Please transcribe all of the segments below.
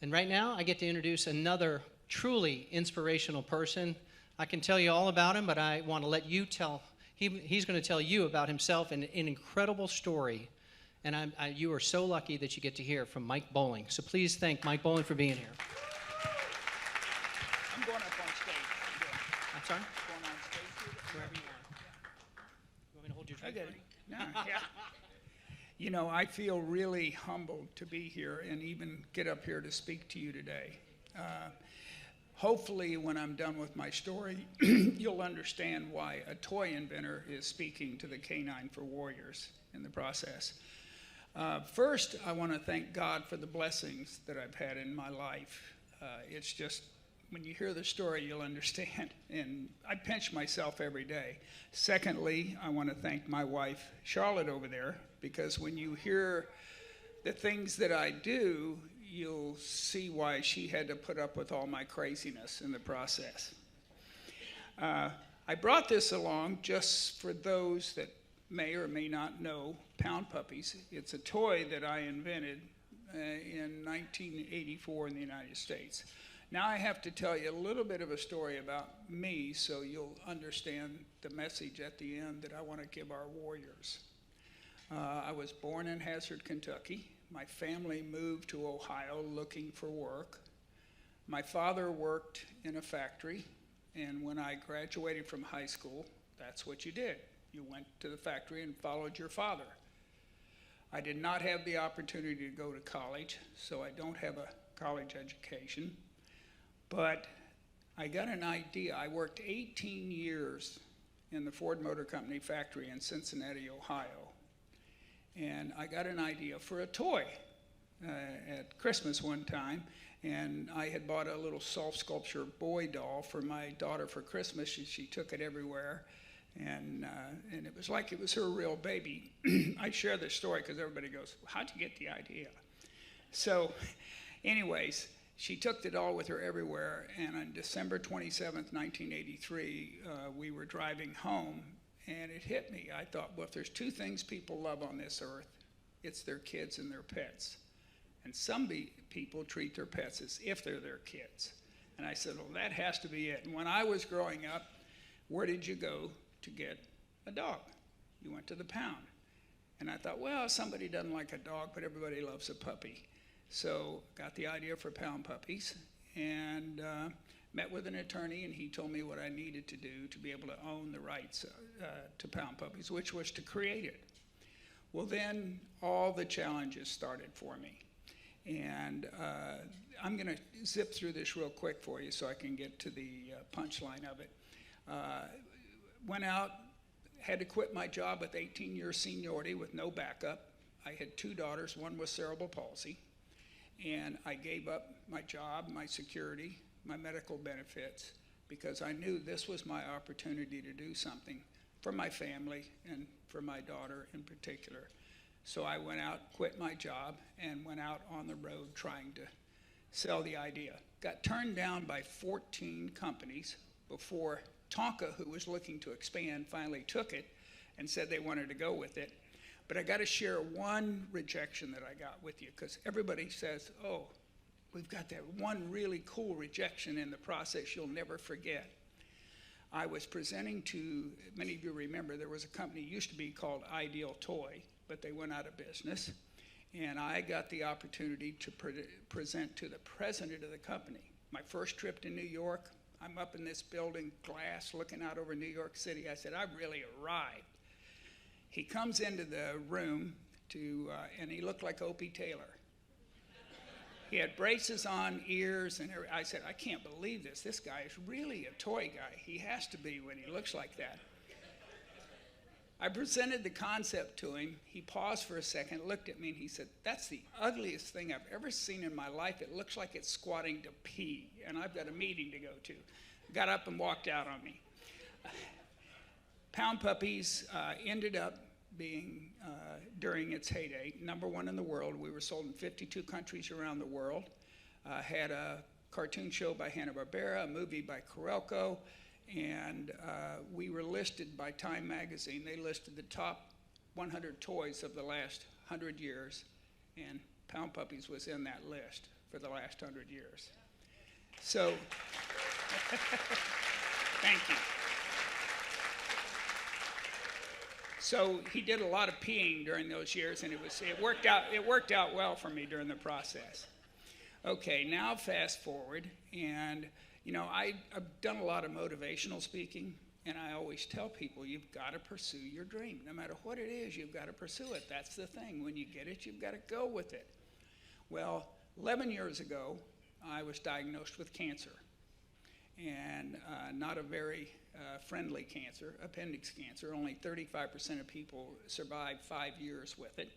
And right now, I get to introduce another truly inspirational person. I can tell you all about him, but I want to let you tell. He's going to tell you about himself and an incredible story. And you are so lucky that you get to hear from Mike Bowling. So please thank Mike Bowling for being here. I'm going up on stage. I'm sorry? Going on stage. Wherever you want. You want me to hold your drink? Okay. No, yeah. You know, I feel really humbled to be here and even get up here to speak to you today. Hopefully, when I'm done with my story, you'll understand why a toy inventor is speaking to the K9 for Warriors in the process. First, I want to thank God for the blessings that I've had in my life. It's just, when you hear the story, you'll understand. And I pinch myself every day. Secondly, I want to thank my wife, Charlotte, over there, because when you hear the things that I do, you'll see why she had to put up with all my craziness in the process. I brought this along just for those that may or may not know Pound Puppies. It's a toy that I invented in 1984 in the United States. Now I have to tell you a little bit of a story about me so you'll understand the message at the end that I want to give our warriors. I was born in Hazard, Kentucky. My family moved to Ohio looking for work. My father worked in a factory, and when I graduated from high school, that's what you did. You went to the factory and followed your father. I did not have the opportunity to go to college, so I don't have a college education. But I got an idea. I worked 18 years in the Ford Motor Company factory in Cincinnati, Ohio. And I got an idea for a toy at Christmas one time. And I had bought a little soft sculpture boy doll for my daughter for Christmas. She took it everywhere. And it was like it was her real baby. I share this story because everybody goes, how'd you get the idea? So anyways, she took the doll with her everywhere, and on December 27th, 1983, we were driving home, and it hit me. I thought, well, if there's two things people love on this earth, it's their kids and their pets. And some people treat their pets as if they're their kids. And I said, well, that has to be it. And when I was growing up, where did you go to get a dog? You went to the pound. And I thought, well, somebody doesn't like a dog, but everybody loves a puppy. So got the idea for Pound Puppies and met with an attorney, and he told me what I needed to do to be able to own the rights to Pound Puppies, which was to create it. Well, then all the challenges started for me. And I'm going to zip through this real quick for you so I can get to the punchline of it. Went out, had to quit my job with 18 years seniority with no backup. I had two daughters, one with cerebral palsy. And I gave up my job, my security, my medical benefits, because I knew this was my opportunity to do something for my family and for my daughter in particular. So I went out, quit my job, and went out on the road trying to sell the idea. Got turned down by 14 companies before Tonka, who was looking to expand, finally took it and said they wanted to go with it. But I got to share one rejection that I got with you, because everybody says, oh, we've got that one really cool rejection in the process you'll never forget. I was presenting to, many of you remember, there was a company used to be called Ideal Toy, but they went out of business. And I got the opportunity to present to the president of the company. My first trip to New York, I'm up in this building, glass, looking out over New York City. I said, I've really arrived. He comes into the room and he looked like Opie Taylor. He had braces on, ears, and everything. I said, I can't believe this. This guy is really a toy guy. He has to be when he looks like that. I presented the concept to him. He paused for a second, looked at me, and he said, that's the ugliest thing I've ever seen in my life. It looks like it's squatting to pee, and I've got a meeting to go to. Got up and walked out on me. Pound Puppies ended up being, during its heyday, #1 in the world. We were sold in 52 countries around the world. Had a cartoon show by Hanna-Barbera, a movie by Corelco, and we were listed by Time magazine. They listed the top 100 toys of the last 100 years, and Pound Puppies was in that list. for the last 100 years. So, thank you. So he did a lot of peeing during those years, and it worked out well for me during the process. Okay, now fast forward, and I've done a lot of motivational speaking, and I always tell people, you've got to pursue your dream. No matter what it is, you've got to pursue it. That's the thing. When you get it, you've got to go with it. Well, 11 years ago, I was diagnosed with cancer, and not a very friendly cancer, appendix cancer. Only 35% of people survive 5 years with it,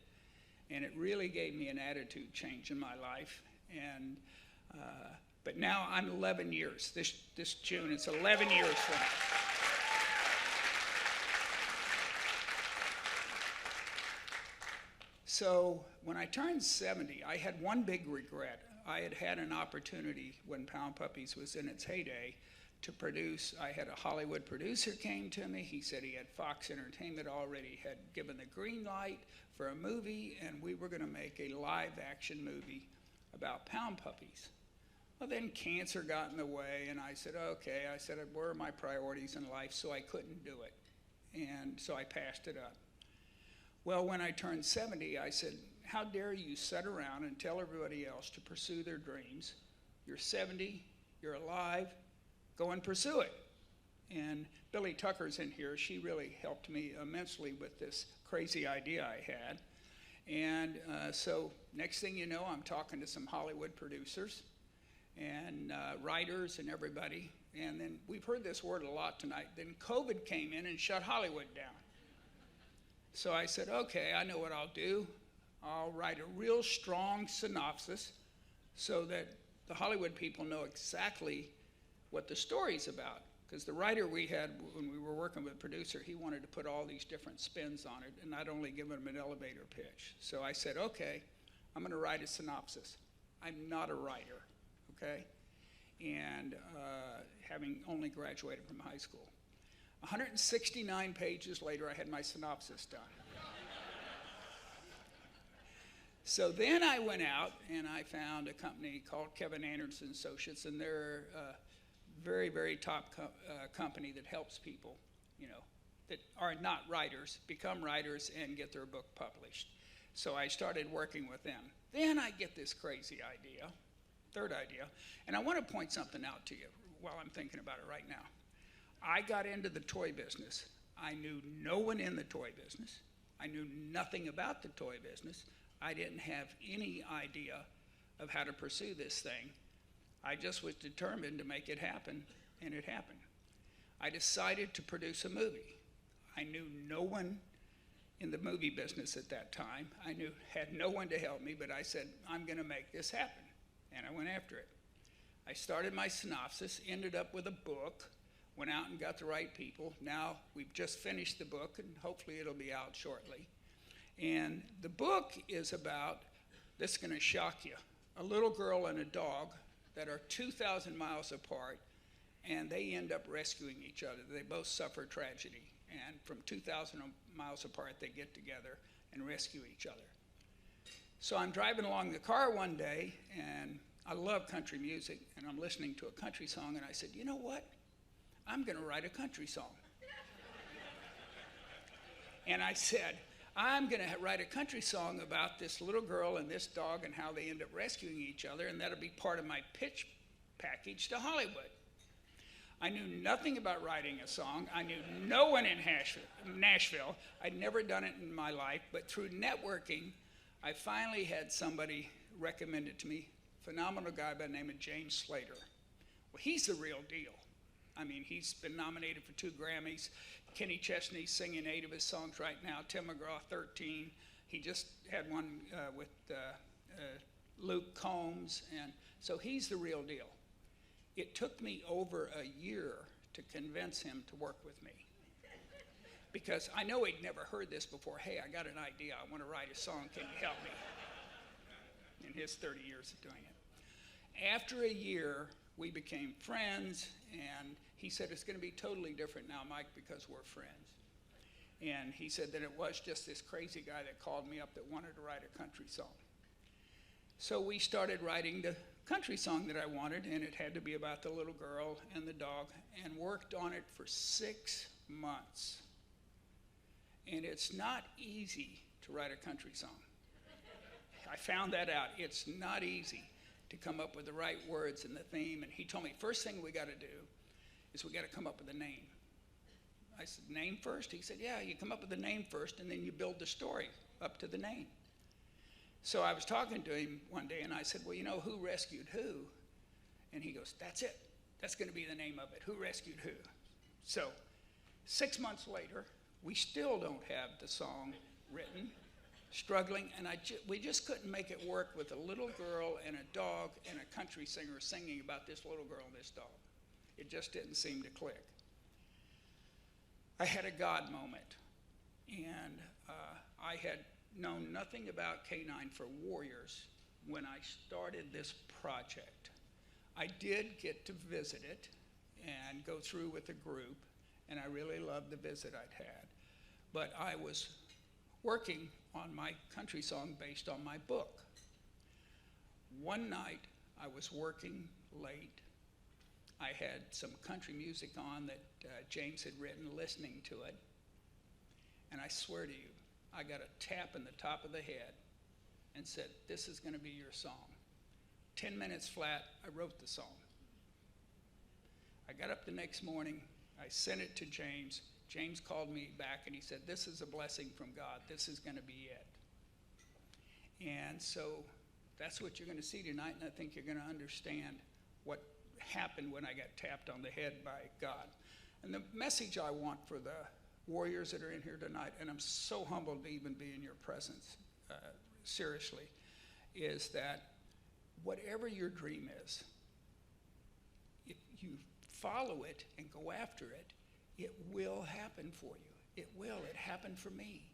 and it really gave me an attitude change in my life. And but now I'm 11 years. This June, it's 11 years from now. So when I turned 70, I had one big regret. I had an opportunity when Pound Puppies was in its heyday to produce. I had a Hollywood producer came to me. He said he had Fox Entertainment already had given the green light for a movie, and we were going to make a live action movie about Pound Puppies. Well, then cancer got in the way, and I said, okay. I said, where are my priorities in life? So I couldn't do it, and so I passed it up. Well, when I turned 70, I said, how dare you sit around and tell everybody else to pursue their dreams? You're 70, you're alive, go and pursue it. And Billy Tucker's in here. She really helped me immensely with this crazy idea I had. And so next thing you know, I'm talking to some Hollywood producers and writers and everybody. And then we've heard this word a lot tonight. Then COVID came in and shut Hollywood down. So I said, okay, I know what I'll do. I'll write a real strong synopsis so that the Hollywood people know exactly what the story's about. Because the writer we had when we were working with the producer, he wanted to put all these different spins on it and not only give them an elevator pitch. So I said, okay, I'm going to write a synopsis. I'm not a writer, okay? And having only graduated from high school. 169 pages later, I had my synopsis done. So then I went out and I found a company called Kevin Anderson Associates, and they're a very, very top company that helps people, that are not writers, become writers and get their book published. So I started working with them. Then I get this crazy idea, third idea, and I want to point something out to you while I'm thinking about it right now. I got into the toy business. I knew no one in the toy business. I knew nothing about the toy business. I didn't have any idea of how to pursue this thing. I just was determined to make it happen, and it happened. I decided to produce a movie. I knew no one in the movie business at that time. I had no one to help me, but I said, I'm going to make this happen, and I went after it. I started my synopsis, ended up with a book, went out and got the right people. Now we've just finished the book, and hopefully it'll be out shortly. And the book is about, this is going to shock you, a little girl and a dog that are 2,000 miles apart, and they end up rescuing each other. They both suffer tragedy, and from 2,000 miles apart, they get together and rescue each other. So I'm driving along the car one day, and I love country music, and I'm listening to a country song, and I said, you know what? I'm going to write a country song. And I said, I'm going to write a country song about this little girl and this dog and how they end up rescuing each other, and that'll be part of my pitch package to Hollywood. I knew nothing about writing a song. I knew no one in Nashville. I'd never done it in my life, but through networking, I finally had somebody recommend it to me, phenomenal guy by the name of James Slater. Well, he's the real deal. I mean, he's been nominated for 2 Grammys. Kenny Chesney's singing 8 of his songs right now. Tim McGraw, 13. He just had one with Luke Combs. And so he's the real deal. It took me over a year to convince him to work with me. Because I know he'd never heard this before. Hey, I got an idea. I want to write a song. Can you help me? In his 30 years of doing it. After a year, we became friends, and he said, it's going to be totally different now, Mike, because we're friends. And he said that it was just this crazy guy that called me up that wanted to write a country song. So we started writing the country song that I wanted, and it had to be about the little girl and the dog, and worked on it for 6 months. And it's not easy to write a country song. I found that out. It's not easy to come up with the right words and the theme. And he told me, first thing we got to do is we got to come up with a name. I said, name first? He said, yeah, you come up with a name first, and then you build the story up to the name. So I was talking to him one day, and I said, well, you know, who rescued who? And he goes, that's it. That's going to be the name of it, Who Rescued Who. So 6 months later, we still don't have the song written, struggling, and we just couldn't make it work with a little girl and a dog and a country singer singing about this little girl and this dog. It just didn't seem to click. I had a God moment, and I had known nothing about K9 for Warriors when I started this project. I did get to visit it and go through with the group, and I really loved the visit I'd had. But I was working on my country song based on my book. One night, I was working late. I had some country music on that James had written, listening to it. And I swear to you, I got a tap in the top of the head and said, this is going to be your song. 10 minutes flat, I wrote the song. I got up the next morning, I sent it to James. James called me back and he said, this is a blessing from God. This is going to be it. And so that's what you're going to see tonight, and I think you're going to understand what happened when I got tapped on the head by God. And the message I want for the warriors that are in here tonight, and I'm so humbled to even be in your presence, seriously, is that whatever your dream is, if you follow it and go after it, it will happen for you. It will. It happened for me.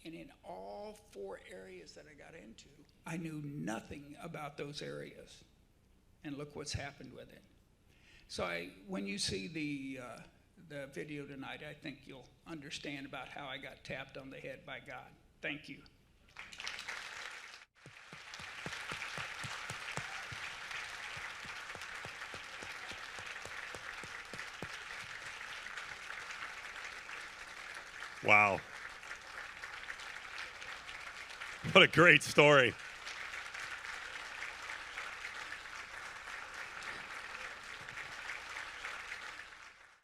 And in all 4 areas that I got into, I knew nothing about those areas. And look what's happened with it. So when you see the video tonight, I think you'll understand about how I got tapped on the head by God. Thank you. Wow. What a great story.